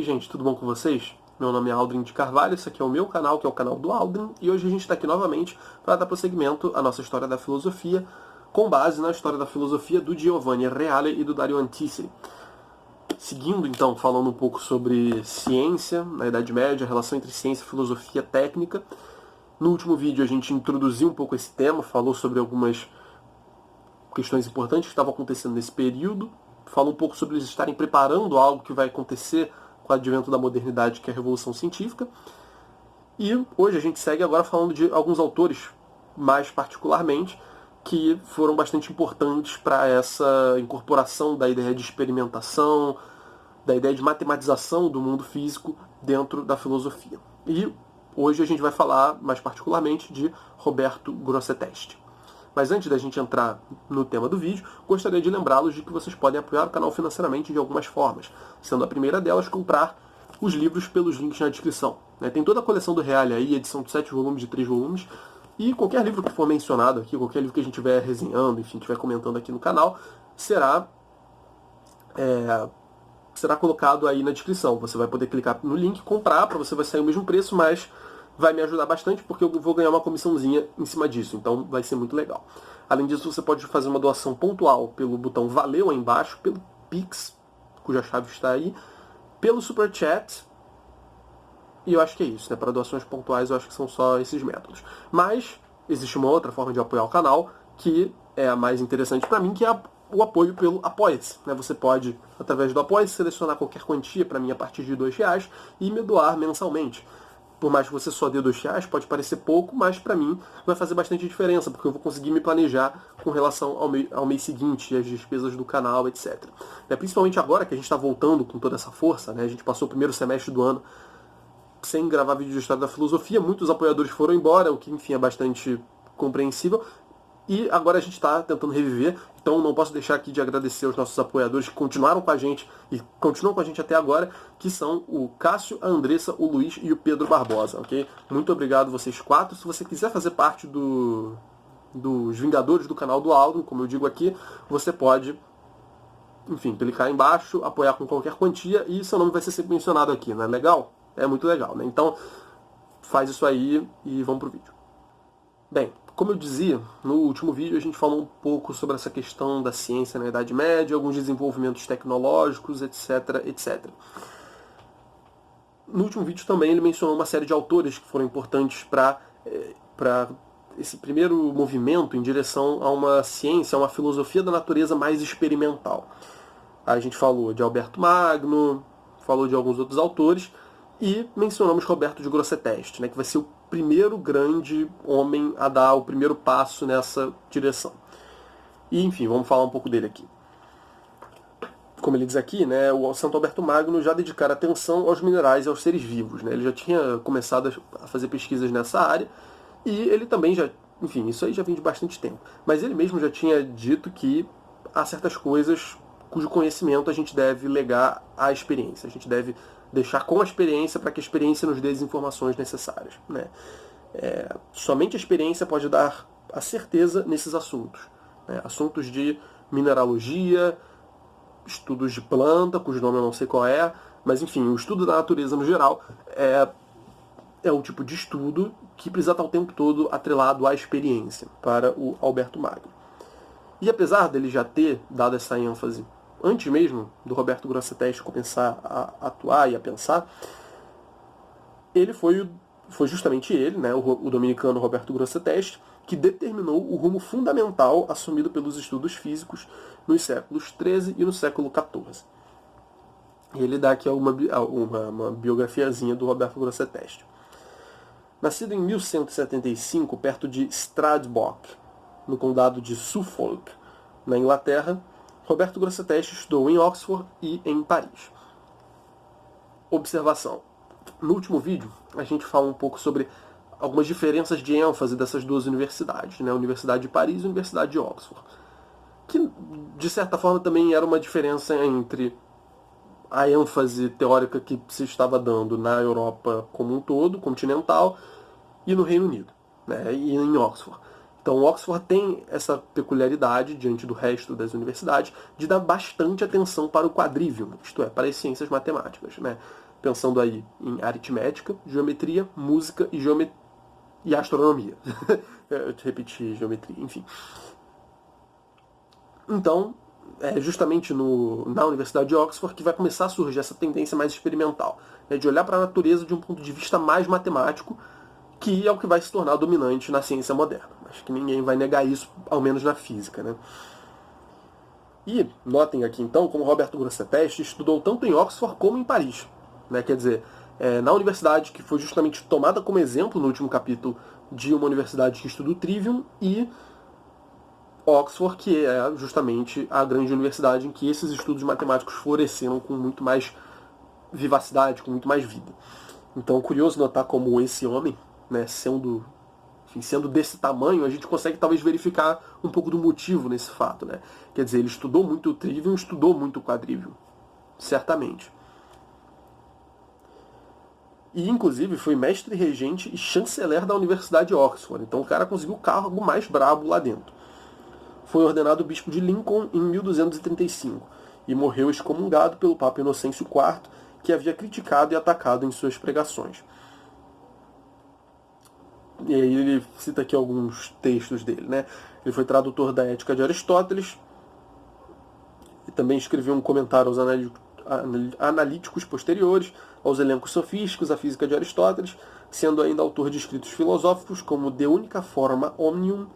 gente, tudo bom com vocês? Meu nome é Aldrin de Carvalho, esse aqui é o meu canal, que é o canal do Aldrin, e hoje a gente está aqui novamente para dar prosseguimento à nossa história da filosofia, com base na história da filosofia do Giovanni Reale e do Dario Antiseri. Seguindo, então, falando um pouco sobre ciência, na Idade Média, a relação entre ciência e filosofia técnica. No último vídeo a gente introduziu um pouco esse tema, falou sobre algumas questões importantes que estavam acontecendo nesse período, falou um pouco sobre eles estarem preparando algo que vai acontecer com o advento da modernidade, que é a Revolução Científica. E hoje a gente segue agora falando de alguns autores, mais particularmente, que foram bastante importantes para essa incorporação da ideia de experimentação, da ideia de matematização do mundo físico dentro da filosofia. E hoje a gente vai falar mais particularmente de Roberto Grosseteste. Mas antes da gente entrar no tema do vídeo, gostaria de lembrá-los de que vocês podem apoiar o canal financeiramente de algumas formas, sendo a primeira delas comprar os livros pelos links na descrição. Tem toda a coleção do Reale aí, edição de 7 volumes, de 3 volumes, e qualquer livro que for mencionado aqui, qualquer livro que a gente estiver resenhando, enfim, estiver comentando aqui no canal, será colocado aí na descrição. Você vai poder clicar no link, comprar, para você vai sair o mesmo preço, mas vai me ajudar bastante porque eu vou ganhar uma comissãozinha em cima disso, então vai ser muito legal. Além disso, você pode fazer uma doação pontual pelo botão Valeu aí embaixo, pelo Pix, cuja chave está aí, pelo Super Chat, e eu acho que é isso, né? Para doações pontuais eu acho que são só esses métodos. Mas existe uma outra forma de apoiar o canal, que é a mais interessante para mim, que é o apoio pelo Apoia-se. Você pode, através do Apoia-se, selecionar qualquer quantia para mim a partir de R$2 e me doar mensalmente. Por mais que você só dê R$2, pode parecer pouco, mas para mim vai fazer bastante diferença, porque eu vou conseguir me planejar com relação ao mês seguinte, as despesas do canal, etc. Principalmente agora que a gente está voltando com toda essa força, a gente passou o primeiro semestre do ano sem gravar vídeo de história da filosofia, muitos apoiadores foram embora, o que enfim é bastante compreensível, e agora a gente está tentando reviver, então não posso deixar aqui de agradecer aos nossos apoiadores que continuaram com a gente e continuam com a gente até agora, que são o Cássio, a Andressa, o Luiz e o Pedro Barbosa, ok? Muito obrigado vocês quatro. Se você quiser fazer parte dos Vingadores do canal do Aldrin, como eu digo aqui, você pode, enfim, clicar aí embaixo, apoiar com qualquer quantia e seu nome vai ser sempre mencionado aqui, não é legal? É muito legal, né? Então, faz isso aí e vamos pro vídeo. Bem, como eu dizia, no último vídeo a gente falou um pouco sobre essa questão da ciência na Idade Média, alguns desenvolvimentos tecnológicos, etc, etc. No último vídeo também ele mencionou uma série de autores que foram importantes para esse primeiro movimento em direção a uma ciência, a uma filosofia da natureza mais experimental. A gente falou de Alberto Magno, falou de alguns outros autores, e mencionamos Roberto de Grosseteste, que vai ser o primeiro grande homem a dar o primeiro passo nessa direção. E, enfim, vamos falar um pouco dele aqui. Como ele diz aqui, o Santo Alberto Magno já dedicara atenção aos minerais e aos seres vivos. Ele já tinha começado a fazer pesquisas nessa área, e ele também já, enfim, isso aí já vem de bastante tempo. Mas ele mesmo já tinha dito que há certas coisas cujo conhecimento a gente deve legar à experiência. A gente deve deixar com a experiência para que a experiência nos dê as informações necessárias. Somente a experiência pode dar a certeza nesses assuntos. Assuntos de mineralogia, estudos de planta, cujo nome eu não sei qual é, mas enfim, o estudo da natureza no geral é o tipo de estudo que precisa estar o tempo todo atrelado à experiência para o Alberto Magno. E apesar dele já ter dado essa ênfase antes mesmo do Roberto Grosseteste começar a atuar e a pensar, ele foi justamente ele, o dominicano Roberto Grosseteste, que determinou o rumo fundamental assumido pelos estudos físicos nos séculos XIII e no século XIV. Ele dá aqui uma biografiazinha do Roberto Grosseteste. Nascido em 1175, perto de Stradbroke, no condado de Suffolk, na Inglaterra, Roberto Grosseteste estudou em Oxford e em Paris. Observação. No último vídeo, a gente fala um pouco sobre algumas diferenças de ênfase dessas duas universidades, a Universidade de Paris e a Universidade de Oxford. Que, de certa forma, também era uma diferença entre a ênfase teórica que se estava dando na Europa como um todo, continental, e no Reino Unido, e em Oxford. Então, Oxford tem essa peculiaridade, diante do resto das universidades, de dar bastante atenção para o quadrivium, isto é, para as ciências matemáticas. pensando aí em aritmética, geometria, música e astronomia. Eu te repeti geometria, enfim. Então, é justamente na Universidade de Oxford que vai começar a surgir essa tendência mais experimental, né, de olhar para a natureza de um ponto de vista mais matemático, que é o que vai se tornar dominante na ciência moderna. Acho que ninguém vai negar isso, ao menos na física, né? E notem aqui então como Roberto Grosseteste estudou tanto em Oxford como em Paris, né? Quer dizer, na universidade que foi justamente tomada como exemplo no último capítulo de uma universidade que estuda o Trivium, e Oxford, que é justamente a grande universidade em que esses estudos matemáticos floresceram com muito mais vivacidade, com muito mais vida. Então, curioso notar como esse homem, né, sendo desse tamanho, a gente consegue talvez verificar um pouco do motivo nesse fato, né? Quer dizer, ele estudou muito o Trivium, estudou muito o Quadrivium, certamente. E, inclusive, foi mestre regente e chanceler da Universidade de Oxford. Então, o cara conseguiu o cargo mais brabo lá dentro. Foi ordenado bispo de Lincoln em 1235 e morreu excomungado pelo Papa Inocêncio IV, que havia criticado e atacado em suas pregações. E aí ele cita aqui alguns textos dele, né? Ele foi tradutor da Ética de Aristóteles e também escreveu um comentário aos analíticos posteriores, aos elencos sofísticos, à física de Aristóteles, sendo ainda autor de escritos filosóficos como De Unica Forma Omnium,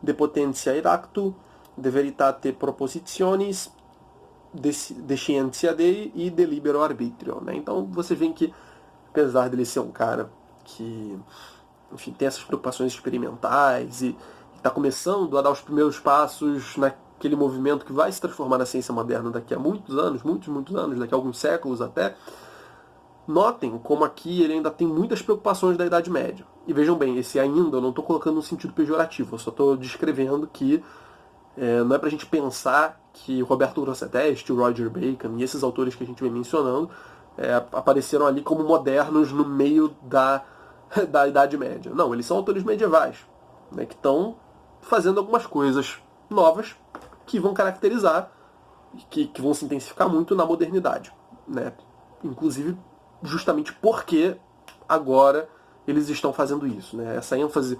De Potentia Iractu, De Veritate Propositionis, De Scientia Dei e De Libero Arbitrio, né? Então você vê que, apesar dele ser um cara que, enfim, tem essas preocupações experimentais e está começando a dar os primeiros passos naquele movimento que vai se transformar na ciência moderna daqui a muitos anos, muitos anos, daqui a alguns séculos até. Notem como aqui ele ainda tem muitas preocupações da Idade Média. E vejam bem, esse ainda eu não estou colocando no sentido pejorativo, eu só estou descrevendo que não é para a gente pensar que o Roberto Grosseteste, o Roger Bacon e esses autores que a gente vem mencionando apareceram ali como modernos no meio da Idade Média. Não, eles são autores medievais, né, que estão fazendo algumas coisas novas que vão caracterizar, que vão se intensificar muito na modernidade, né? Inclusive, justamente porque agora eles estão fazendo isso, né? Essa ênfase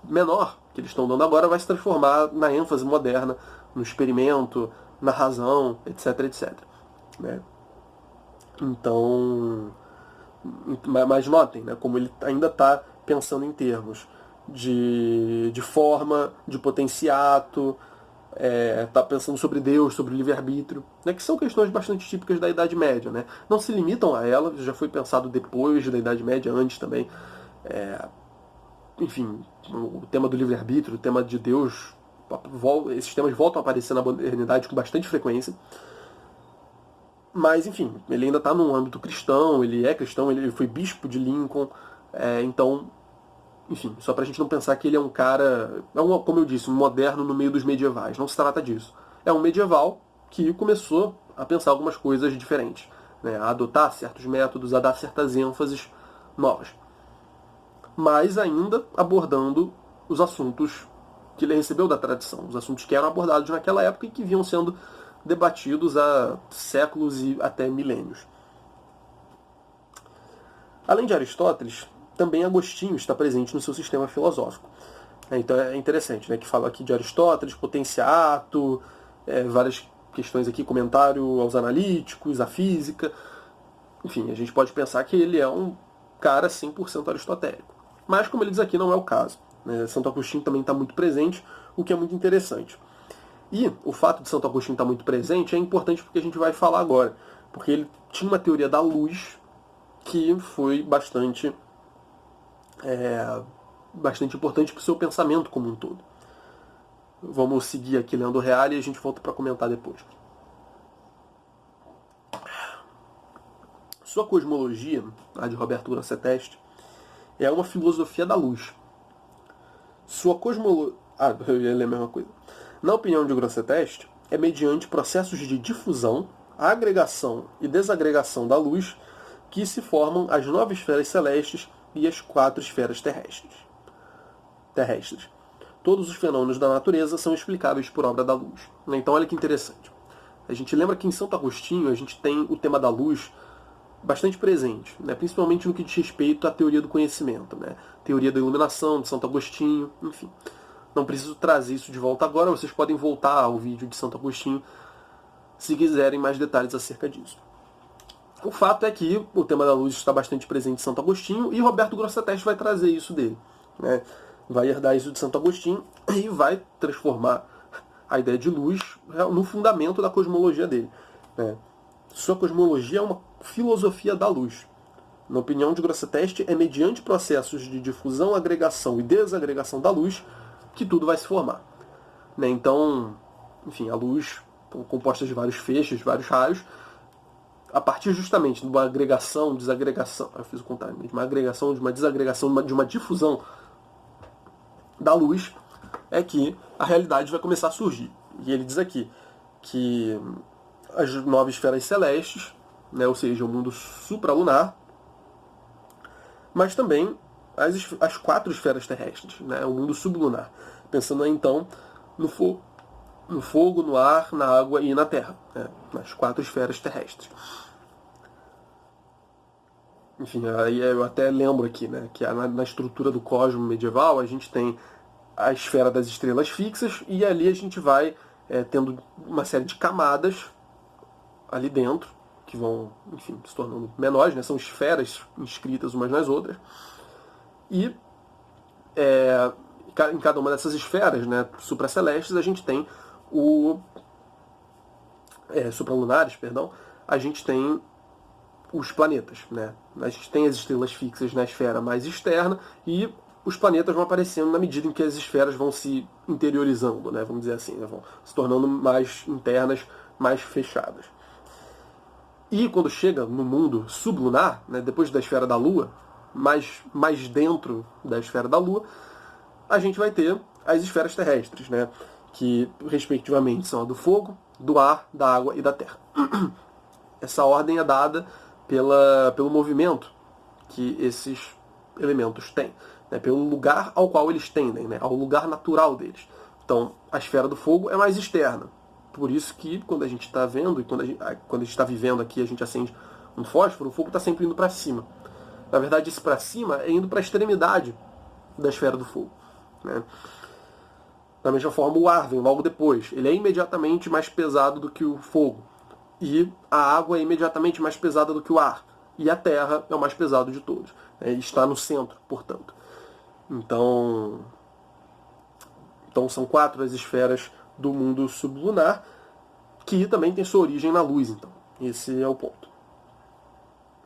menor que eles estão dando agora vai se transformar na ênfase moderna, no experimento, na razão, etc, etc. Né? Então, mas notem, né, como ele ainda está pensando em termos de forma, de potenciato, está pensando sobre Deus, sobre o livre-arbítrio, né, que são questões bastante típicas da Idade Média. Né? Não se limitam a ela, já foi pensado depois da Idade Média, antes também. Enfim, o tema do livre-arbítrio, o tema de Deus, esses temas voltam a aparecer na modernidade com bastante frequência. Mas, enfim, ele ainda está num âmbito cristão, ele é cristão, ele foi bispo de Lincoln, então, enfim, só pra gente não pensar que ele é um cara, como eu disse, um moderno no meio dos medievais, não se trata disso. É um medieval que começou a pensar algumas coisas diferentes, né, a adotar certos métodos, a dar certas ênfases novas. Mas ainda abordando os assuntos que ele recebeu da tradição, os assuntos que eram abordados naquela época e que vinham sendo debatidos há séculos e até milênios. Além de Aristóteles, também Agostinho está presente no seu sistema filosófico. Então é interessante, né, que fala aqui de Aristóteles, potenciato, várias questões aqui, comentário aos analíticos, à física. Enfim, a gente pode pensar que ele é um cara 100% aristotélico. Mas, como ele diz aqui, não é o caso. Né? Santo Agostinho também está muito presente, o que é muito interessante. E o fato de Santo Agostinho estar muito presente é importante porque a gente vai falar agora. Porque ele tinha uma teoria da luz que foi bastante importante para o seu pensamento como um todo. Vamos seguir aqui lendo o Reale e a gente volta para comentar depois. Sua cosmologia, a de Roberto Grosseteste, é uma filosofia da luz. Sua cosmologia... eu ia ler a mesma coisa. Na opinião de Grosseteste, é mediante processos de difusão, agregação e desagregação da luz que se formam as 9 esferas celestes e as 4 esferas terrestres. Todos os fenômenos da natureza são explicáveis por obra da luz. Então olha que interessante. A gente lembra que em Santo Agostinho a gente tem o tema da luz bastante presente, né? Principalmente no que diz respeito à teoria do conhecimento, né? Teoria da iluminação, de Santo Agostinho, enfim. Não preciso trazer isso de volta agora, vocês podem voltar ao vídeo de Santo Agostinho se quiserem mais detalhes acerca disso. O fato é que o tema da luz está bastante presente em Santo Agostinho e Roberto Grosseteste vai trazer isso dele, né? Vai herdar isso de Santo Agostinho e vai transformar a ideia de luz no fundamento da cosmologia dele, né? Sua cosmologia é uma filosofia da luz. Na opinião de Grosseteste, é mediante processos de difusão, agregação e desagregação da luz que tudo vai se formar, né? Então, enfim, a luz composta de vários feixes, de vários raios, a partir justamente de uma agregação, desagregação, eu fiz o contrário, de uma agregação, de uma desagregação, de uma difusão da luz, é que a realidade vai começar a surgir. E ele diz aqui que as 9 esferas celestes, né, ou seja, o mundo supralunar, mas também as 4 esferas terrestres, né, o mundo sublunar. Pensando aí, então no fogo, no ar, na água e na terra, né, nas 4 esferas terrestres. Enfim, aí eu até lembro aqui, né, que na estrutura do cosmos medieval a gente tem a esfera das estrelas fixas e ali a gente vai tendo uma série de camadas ali dentro, que vão, enfim, se tornando menores, né, são esferas inscritas umas nas outras. E em cada uma dessas esferas, né, supracelestes, a gente tem supralunares, perdão, a gente tem os planetas, né? A gente tem as estrelas fixas na esfera mais externa e os planetas vão aparecendo na medida em que as esferas vão se interiorizando, né? Vamos dizer assim, né? Vão se tornando mais internas, mais fechadas. E quando chega no mundo sublunar, né, depois da esfera da Lua, mais dentro da esfera da Lua, a gente vai ter as esferas terrestres, né? Que respectivamente são a do fogo, do ar, da água e da terra. Essa ordem é dada pelo movimento que esses elementos têm, né, pelo lugar ao qual eles tendem, né, ao lugar natural deles. Então, a esfera do fogo é mais externa. Por isso que quando a gente está vendo e quando a gente está vivendo aqui, a gente acende um fósforo, o fogo está sempre indo para cima. Na verdade, esse para cima é indo para a extremidade da esfera do fogo, né? Da mesma forma, o ar vem logo depois. Ele é imediatamente mais pesado do que o fogo. E a água é imediatamente mais pesada do que o ar. E a terra é o mais pesado de todos. Está no centro, portanto. Então são 4 as esferas do mundo sublunar, que também tem sua origem na luz. Então, esse é o ponto.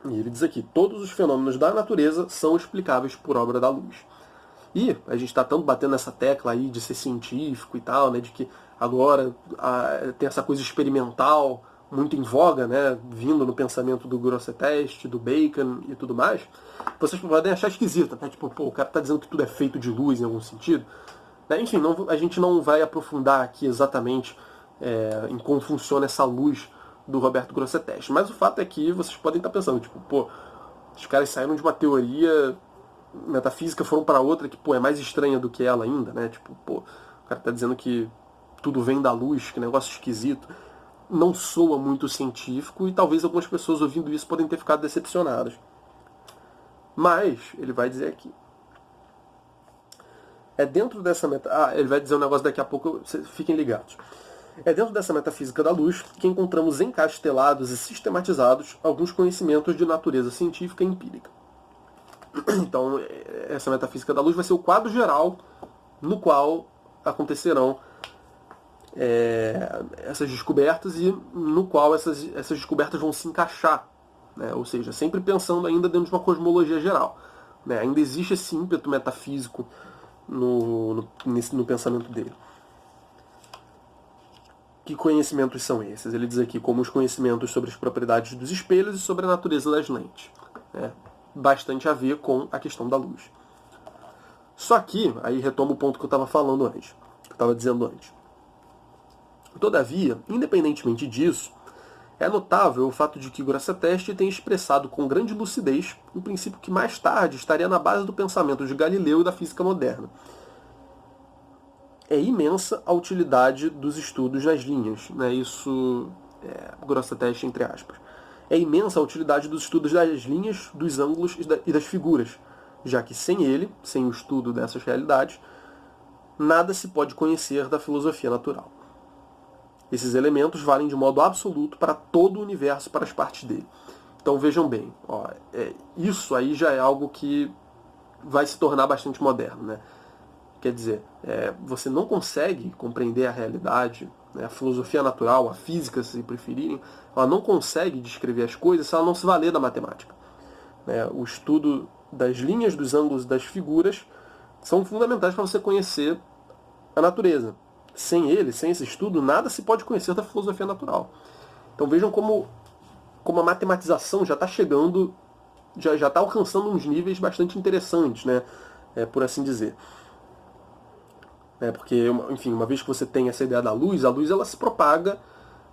E ele diz aqui, todos os fenômenos da natureza são explicáveis por obra da luz. E a gente está tanto batendo nessa tecla aí de ser científico e tal, né, de que agora tem essa coisa experimental muito em voga, né, vindo no pensamento do Grosseteste, do Bacon e tudo mais, vocês podem achar esquisita, né? Tipo, o cara está dizendo que tudo é feito de luz em algum sentido. Né? Enfim, a gente não vai aprofundar aqui exatamente em como funciona essa luz do Roberto Grosseteste. Mas o fato é que vocês podem estar pensando, tipo, os caras saíram de uma teoria metafísica, foram para outra que, é mais estranha do que ela ainda, né? Tipo, o cara está dizendo que tudo vem da luz, que negócio esquisito. Não soa muito científico e talvez algumas pessoas ouvindo isso podem ter ficado decepcionadas. Mas, ele vai dizer aqui. Dentro dessa ele vai dizer um negócio daqui a pouco, fiquem ligados. É dentro dessa metafísica da luz que encontramos encastelados e sistematizados alguns conhecimentos de natureza científica e empírica. Então, essa metafísica da luz vai ser o quadro geral no qual acontecerão essas descobertas e no qual essas descobertas vão se encaixar, né? Ou seja, sempre pensando ainda dentro de uma cosmologia geral, né? Ainda existe esse ímpeto metafísico no pensamento dele. Que conhecimentos são esses? Ele diz aqui como os conhecimentos sobre as propriedades dos espelhos e sobre a natureza das lentes, né? Bastante a ver com a questão da luz. Só que, aí retomo o ponto que eu estava falando antes, que eu estava dizendo antes. Todavia, independentemente disso, é notável o fato de que Grosseteste tem expressado com grande lucidez um princípio que mais tarde estaria na base do pensamento de Galileu e da física moderna. É imensa a utilidade dos estudos nas linhas, né? Isso Grosseteste entre aspas. É imensa a utilidade dos estudos das linhas, dos ângulos e das figuras, já que sem ele, sem o estudo dessas realidades, nada se pode conhecer da filosofia natural. Esses elementos valem de modo absoluto para todo o universo, para as partes dele. Então vejam bem, isso aí já é algo que vai se tornar bastante moderno, né? Quer dizer, você não consegue compreender a realidade, né, a filosofia natural, a física, se preferirem, ela não consegue descrever as coisas se ela não se valer da matemática. Né? O estudo das linhas, dos ângulos e das figuras são fundamentais para você conhecer a natureza. Sem ele, sem esse estudo, nada se pode conhecer da filosofia natural. Então vejam como a matematização já está chegando, já está alcançando uns níveis bastante interessantes, né? Por assim dizer. Porque, enfim, uma vez que você tem essa ideia da luz, a luz ela se propaga.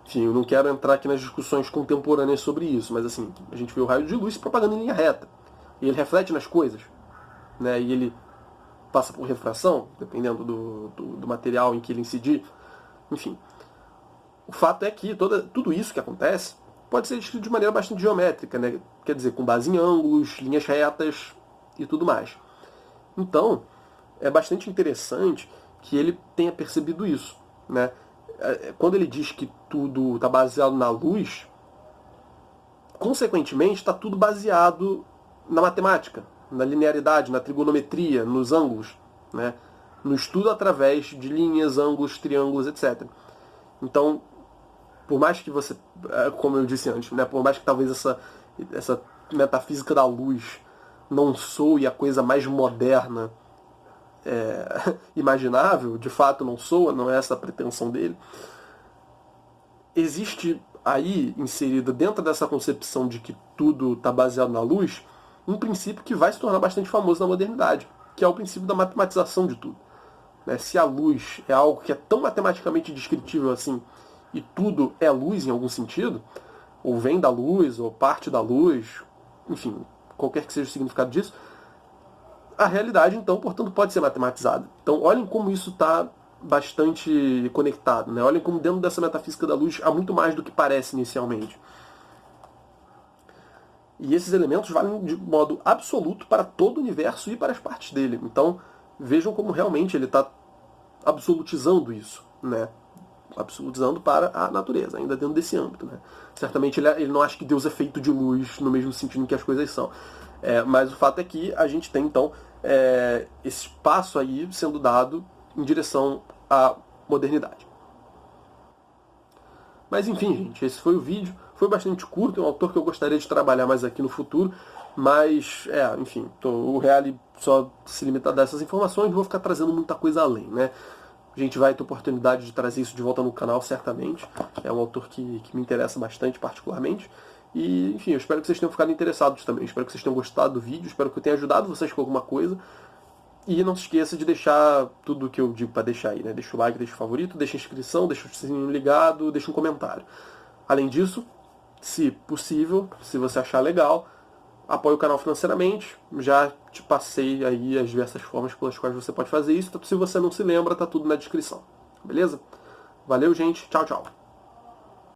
Enfim, eu não quero entrar aqui nas discussões contemporâneas sobre isso, mas assim, a gente vê o raio de luz se propagando em linha reta. E ele reflete nas coisas. Né? E ele passa por refração, dependendo do material em que ele incidir. Enfim, o fato é que tudo isso que acontece pode ser descrito de maneira bastante geométrica, né? Quer dizer, com base em ângulos, linhas retas e tudo mais. Então, é bastante interessante que ele tenha percebido isso. Né? Quando ele diz que tudo está baseado na luz, consequentemente está tudo baseado na matemática, na linearidade, na trigonometria, nos ângulos, né? No estudo através de linhas, ângulos, triângulos, etc. Então, por mais que você, como eu disse antes, né, por mais que talvez essa metafísica da luz não soe a coisa mais moderna imaginável, de fato não soa, não é essa a pretensão dele, existe aí, inserido dentro dessa concepção de que tudo está baseado na luz, um princípio que vai se tornar bastante famoso na modernidade, que é o princípio da matematização de tudo. Né? Se a luz é algo que é tão matematicamente descritível assim, e tudo é luz em algum sentido, ou vem da luz, ou parte da luz, enfim, qualquer que seja o significado disso, a realidade, então, portanto, pode ser matematizada. Então, olhem como isso está bastante conectado. Né? Olhem como dentro dessa metafísica da luz há muito mais do que parece inicialmente. E esses elementos valem de modo absoluto para todo o universo e para as partes dele. Então, vejam como realmente ele está absolutizando isso. Né? Absolutizando para a natureza, ainda dentro desse âmbito. Né? Certamente ele não acha que Deus é feito de luz no mesmo sentido em que as coisas são. Mas o fato é que a gente tem, então, esse passo aí sendo dado em direção à modernidade. Mas enfim, gente, esse foi o vídeo. Foi bastante curto, é um autor que eu gostaria de trabalhar mais aqui no futuro. Mas, enfim, o Reale só se limita a dar essas informações, não vou ficar trazendo muita coisa além, né? A gente vai ter oportunidade de trazer isso de volta no canal, certamente. É um autor que me interessa bastante, particularmente. E, enfim, eu espero que vocês tenham ficado interessados também. Espero que vocês tenham gostado do vídeo. Espero que eu tenha ajudado vocês com alguma coisa. E não se esqueça de deixar tudo o que eu digo para deixar aí, né? Deixa o like, deixa o favorito, deixa a inscrição, deixa o sininho ligado, deixa um comentário. Além disso, se possível, se você achar legal, apoie o canal financeiramente. Já te passei aí as diversas formas pelas quais você pode fazer isso. Se você não se lembra, tá tudo na descrição. Beleza? Valeu, gente. Tchau, tchau.